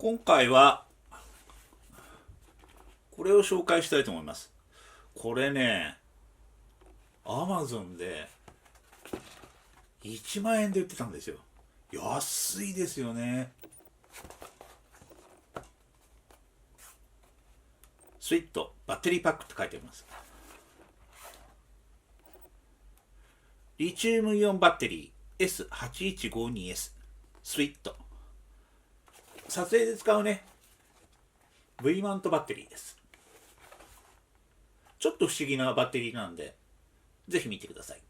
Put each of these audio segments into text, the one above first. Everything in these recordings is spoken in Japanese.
今回はこれを紹介したいと思います。これね、Amazon で1万円で売ってたんですよ。安いですよね。スイットバッテリーパックって書いてあります。リチウムイオンバッテリー S8152S スイット。撮影で使うね V マウントバッテリーです。ちょっと不思議なバッテリーなんでぜひ見てください。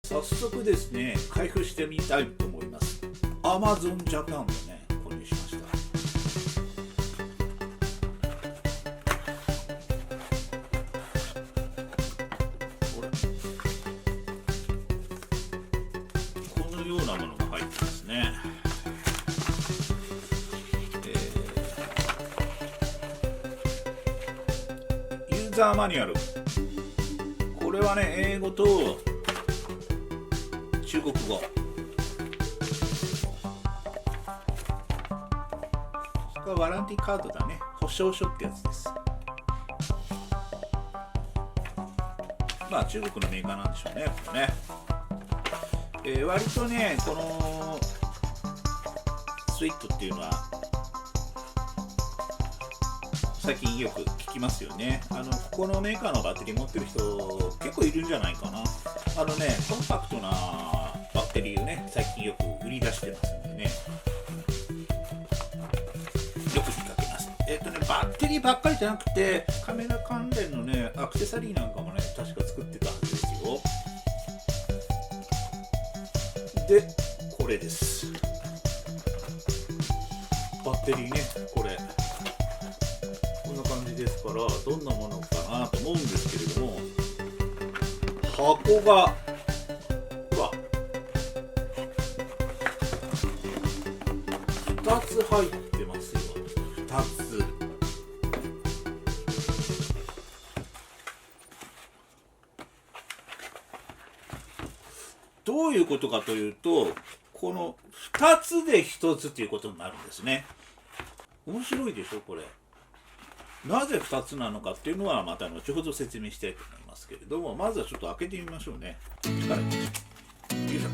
早速ですね、開封してみたいと思います。 Amazon Japan でね購入しました。このようなものが入ってますね。ユーザーマニュアル、これはね英語と中国語、これはワランティカードだね、保証書ってやつです。まあ中国のメーカーなんでしょうね、これね。割とねこのスイットっていうのは最近よく聞きますよね。ここのメーカーのバッテリー持ってる人結構いるんじゃないかな。コンパクトなバッテリーをね最近よく売り出してますんでね、よく見かけます。バッテリーばっかりじゃなくてカメラ関連のねアクセサリーなんかもね確か作ってたはずですよ。でこれです、バッテリーね。これこんな感じですから、どんなものかなと思うんですけれども、箱がほら2つ入ってますよ。2つ。どういうことかというと、この2つで1つということになるんですね。面白いでしょこれ。なぜ2つなのかっていうのはまた後ほど説明したいと思いますけれども、まずはちょっと開けてみましょうね。力入れてよいしょ。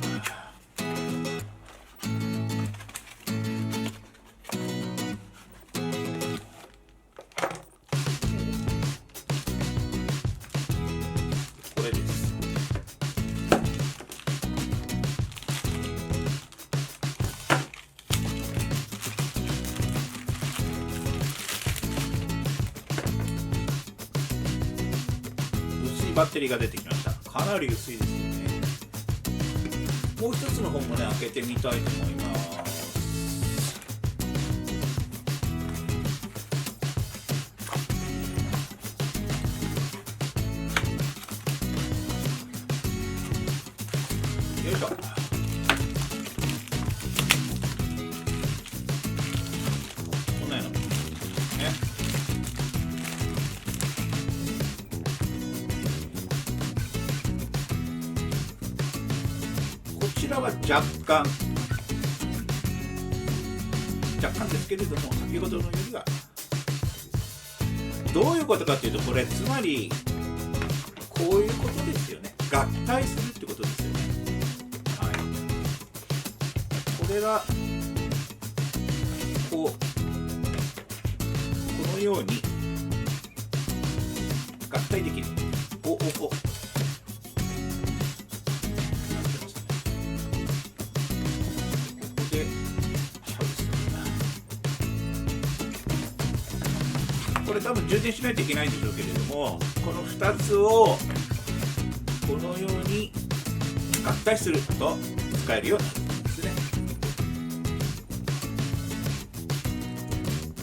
これです。バッテリーが出てきました。かなり薄いですよね。もう一つの方もね開けてみたいと思います。よいしょ。こんなようなものですね。こちらは若干ですけれども、先ほどのよりはどういうことかというと、これつまりこういうことですよね。合体するってことですよね。はい、これがこのように合体できる。これ多分充電しないといけないんでしょうけれども、この2つをこのように合体すると使えるようになるんですね。そ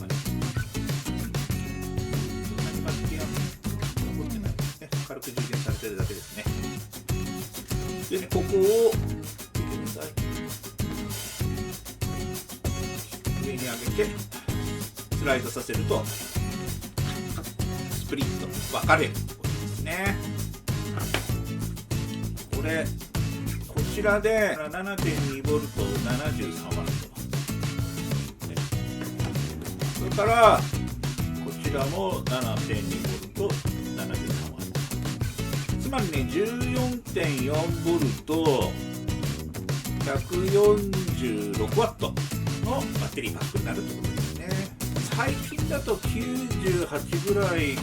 んなにバッテリーは残ってないですね。軽く充電されてるだけですね。でね、ここを見てください。上に上げてスライドさせるとスプリット分かれるということですね。これこちらで 7.2V 73W、それからこちらも 7.2V 73W、つまりね 14.4V 146W のバッテリーパックになるってことですね。最近だと98ぐらい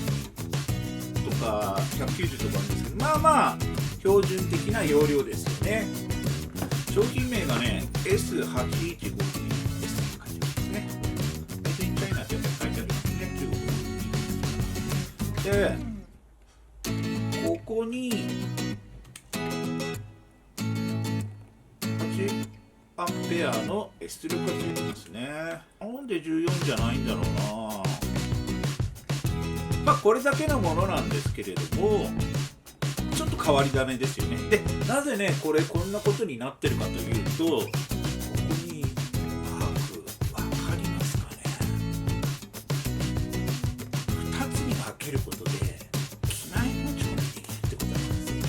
とか190とかあるんですけど、まあまあ標準的な容量ですよね。商品名がね S8152S って書いてますね。メイドインチャイナって書いてありますね、中国で。ここに8アンペアの出力がついてますね。なんで14じゃないんだろうな。まあこれだけのものなんですけれども、ちょっと変わり種ですよね。で、なぜねこれこんなことになってるかというと、ここにマーク分かりますかね。2つに分けることで機内持ち込みできるってことなんですよね。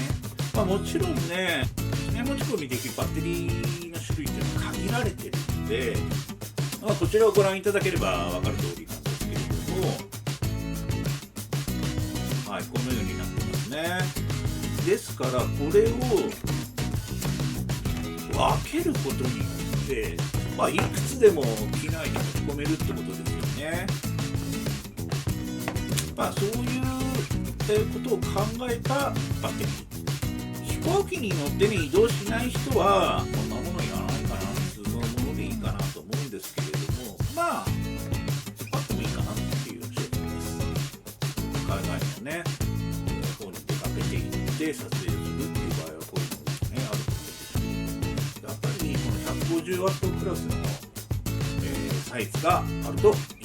まあもちろんね、機内持ち込みできるバッテリーの種類っていうのは限られてるので、まあ、こちらをご覧いただければ分かる通りなんですけれども、はい、このようになってますね。ですからこれを分けることによって、まあ、いくつでも機内に持ち込めるってことですよね。まあそういうことを考えたバッテリー。飛行機に乗ってね移動しない人はこんなものいらないかな、普通のものでいいかなと思うんですけれども、まああってもいいかなっていう商品です。海外のね方に出かけていって撮影するっていう場合はこういうのがねあると思うんです。やっぱりこの 150W クラスの、サイズがあるといい